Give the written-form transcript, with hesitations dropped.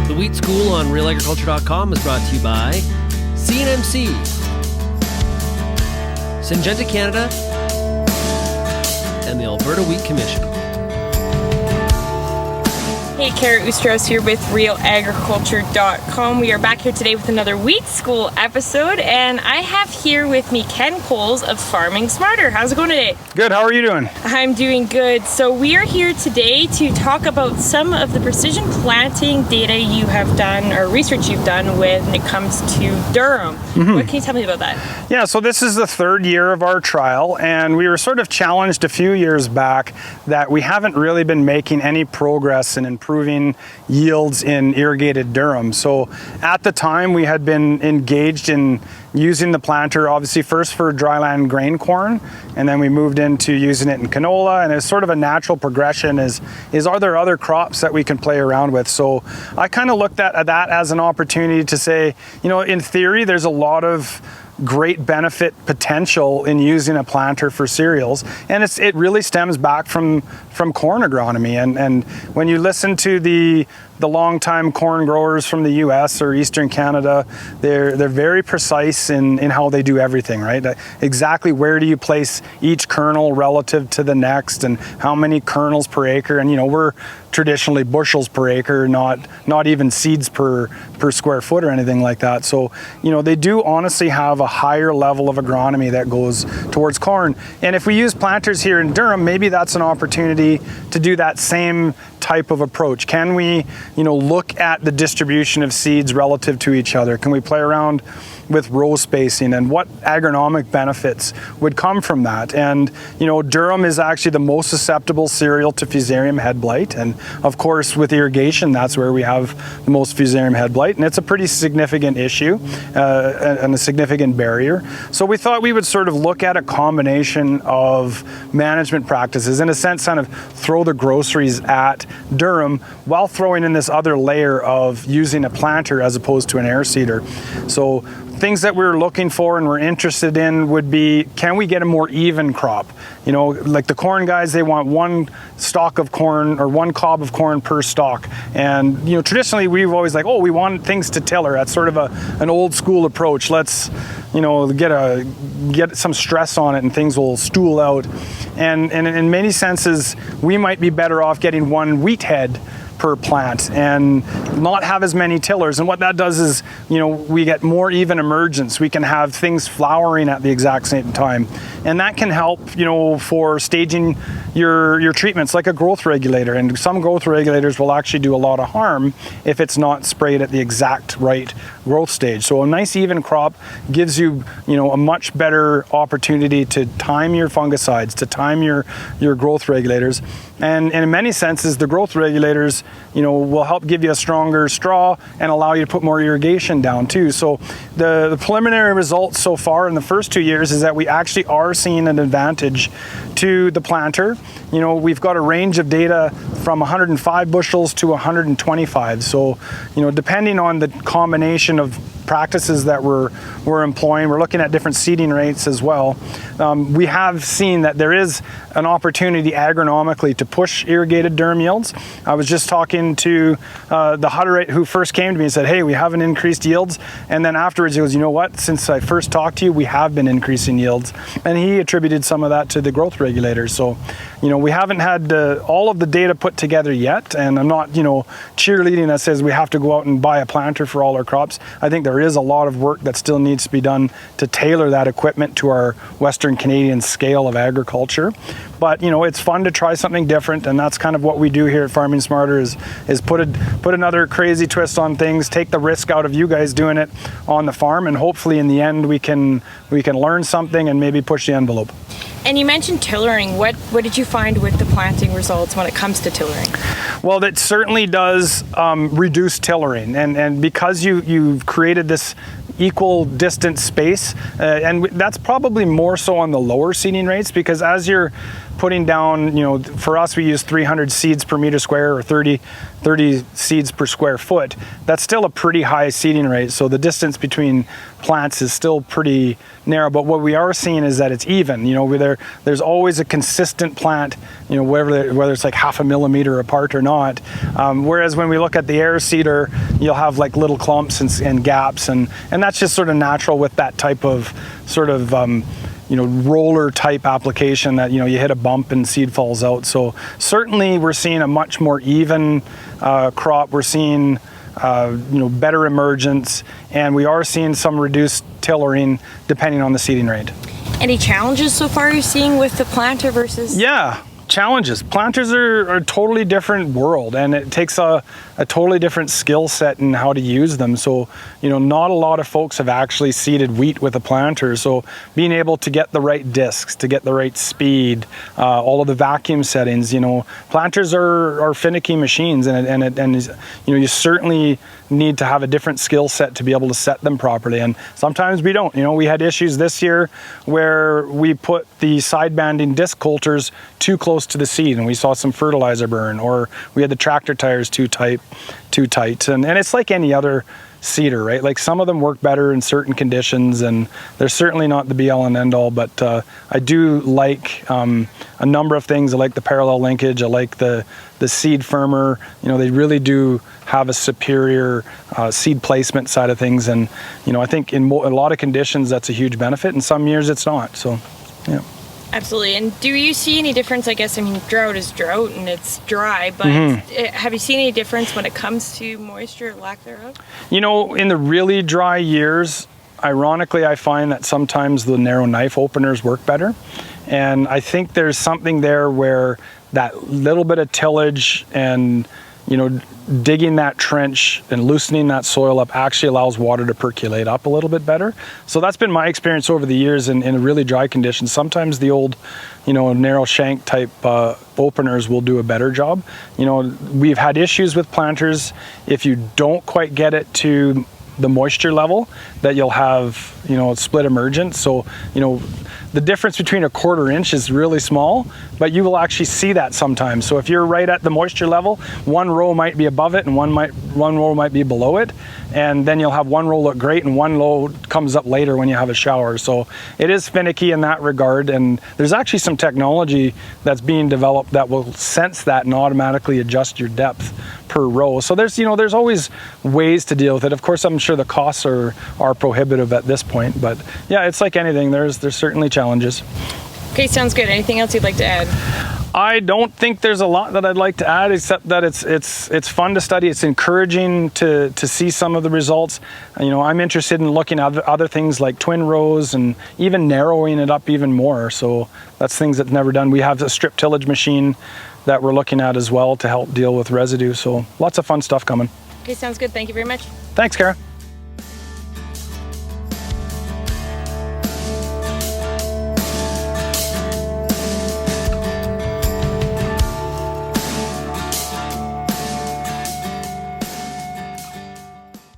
The Wheat School on RealAgriculture.com is brought to you by CNMC, Syngenta Canada, and the Alberta Wheat Commission. Hey, Kara Oosterhuis here with RealAgriculture.com. We are back here today with another Wheat School episode, and I have here with me Ken Coles of Farming Smarter. How's it going today? Good, how are you doing? I'm doing good. So we are here today to talk about some of the precision planting data you have done, or research you've done when it comes to durum. What can you tell me about that? Yeah, so this is the third year of our trial, and we were sort of challenged a few years back that we haven't really been making any progress in improving yields in irrigated durum. So at the time we had been engaged in using the planter obviously first for dryland grain corn, and then we moved into using it in canola, and it's sort of a natural progression is are there other crops that we can play around with? So I kind of looked at that as an opportunity to say, you know, in theory there's a lot of great benefit potential in using a planter for cereals, and it really stems back from corn agronomy, and when you listen to the longtime corn growers from the US or Eastern Canada, they're very precise in how they do everything, right? Exactly where do you place each kernel relative to the next, and how many kernels per acre, and you know, we're traditionally bushels per acre, not even seeds per square foot or anything like that. So, you know, they do honestly have a higher level of agronomy that goes towards corn. And if we use planters here in durum, maybe that's an opportunity to do that same type of approach. Can we, you know, look at the distribution of seeds relative to each other? Can we play around with row spacing, and what agronomic benefits would come from that? And you know, durum is actually the most susceptible cereal to fusarium head blight, and of course with irrigation that's where we have the most fusarium head blight, and it's a pretty significant issue and a significant barrier. So we thought we would sort of look at a combination of management practices, in a sense kind of throw the groceries at durum while throwing in this other layer of using a planter as opposed to an air seeder. So things that we're looking for and we're interested in would be, can we get a more even crop? You know, like the corn guys, they want one stalk of corn or one cob of corn per stalk. And, you know, traditionally we've always like, oh, we want things to tiller. That's sort of an old school approach. Let's, you know, get some stress on it and things will stool out. And in many senses, we might be better off getting one wheat head per plant and not have as many tillers. And what that does is, you know, we get more even emergence. We can have things flowering at the exact same time. And that can help, you know, for staging your treatments like a growth regulator. And some growth regulators will actually do a lot of harm if it's not sprayed at the exact right growth stage. So a nice even crop gives you, you know, a much better opportunity to time your fungicides, to time your growth regulators. And in many senses, the growth regulators, you know, will help give you a stronger straw and allow you to put more irrigation down too. So the preliminary results so far in the first 2 years is that we actually are seeing an advantage to the planter. You know, we've got a range of data from 105 bushels to 125. So, you know, depending on the combination of practices that we're employing, we're looking at different seeding rates as well. We have seen that there is an opportunity agronomically to push irrigated durum yields. I was just talking to the Hutterite who first came to me and said, hey, we haven't increased yields. And then afterwards he goes, you know what, since I first talked to you, we have been increasing yields. And he attributed some of that to the growth regulators. So, you know, we haven't had all of the data put together yet. And I'm not, you know, cheerleading that says we have to go out and buy a planter for all our crops. I think there is a lot of work that still needs to be done to tailor that equipment to our Western Canadian scale of agriculture. But, you know, it's fun to try something different, and that's kind of what we do here at Farming Smarter is put another crazy twist on things, take the risk out of you guys doing it on the farm, and hopefully in the end we can learn something and maybe push the envelope. And you mentioned tillering. What did you find with the planting results when it comes to tillering? Well, that certainly does reduce tillering, and because you've created this equal distance space, and that's probably more so on the lower seeding rates, because as you're putting down, for us we use 300 seeds per meter square, or 30 seeds per square foot. That's still a pretty high seeding rate, so the distance between plants is still pretty narrow. But what we are seeing is that it's even. There's always a consistent plant, whether it's like half a millimeter apart or not. Whereas when we look at the air seeder, you'll have like little clumps and gaps, and that's just sort of natural with that type of sort of roller type application, that you hit a bump and seed falls out. So certainly we're seeing a much more even crop. We're seeing better emergence, and we are seeing some reduced tillering depending on the seeding rate. Any challenges so far you're seeing with the planter versus? Yeah, challenges. Planters are a totally different world, and it takes a totally different skill set in how to use them. So, not a lot of folks have actually seeded wheat with a planter. So being able to get the right discs, to get the right speed, all of the vacuum settings, planters are finicky machines, and you certainly need to have a different skill set to be able to set them properly. And sometimes we don't. We had issues this year where we put the side banding disc coulters too close to the seed, and we saw some fertilizer burn, or we had the tractor tires too tight. And it's like any other seeder, right? Like, some of them work better in certain conditions, and they're certainly not the be all and end all, but I do like a number of things. I like the parallel linkage. I like the seed firmer. They really do have a superior seed placement side of things, and I think in a lot of conditions that's a huge benefit. In some years it's not. So yeah. Absolutely. And do you see any difference? Drought is drought and it's dry, but have you seen any difference when it comes to moisture or lack thereof? In the really dry years, ironically, I find that sometimes the narrow knife openers work better. And I think there's something there where that little bit of tillage and digging that trench and loosening that soil up actually allows water to percolate up a little bit better. So that's been my experience over the years in really dry conditions. Sometimes the old, narrow shank type openers will do a better job. We've had issues with planters. If you don't quite get it to the moisture level, that you'll have, split emergence. So, the difference between a 1/4 inch is really small, but you will actually see that sometimes. So if you're right at the moisture level, one row might be above it and one row might be below it. And then you'll have one row look great and one row comes up later when you have a shower. So it is finicky in that regard. And there's actually some technology that's being developed that will sense that and automatically adjust your depth per row. So there's always ways to deal with it. Of course, I'm sure the costs are prohibitive at this point, but yeah, it's like anything. There's certainly challenges. Okay, sounds good. Anything else you'd like to add? I don't think there's a lot that I'd like to add, except that it's fun to study. It's encouraging to see some of the results. I'm interested in looking at other things like twin rows and even narrowing it up even more. So that's things that's never done. We have a strip tillage machine that we're looking at as well to help deal with residue. So lots of fun stuff coming. Okay, sounds good. Thank you very much. Thanks, Kara.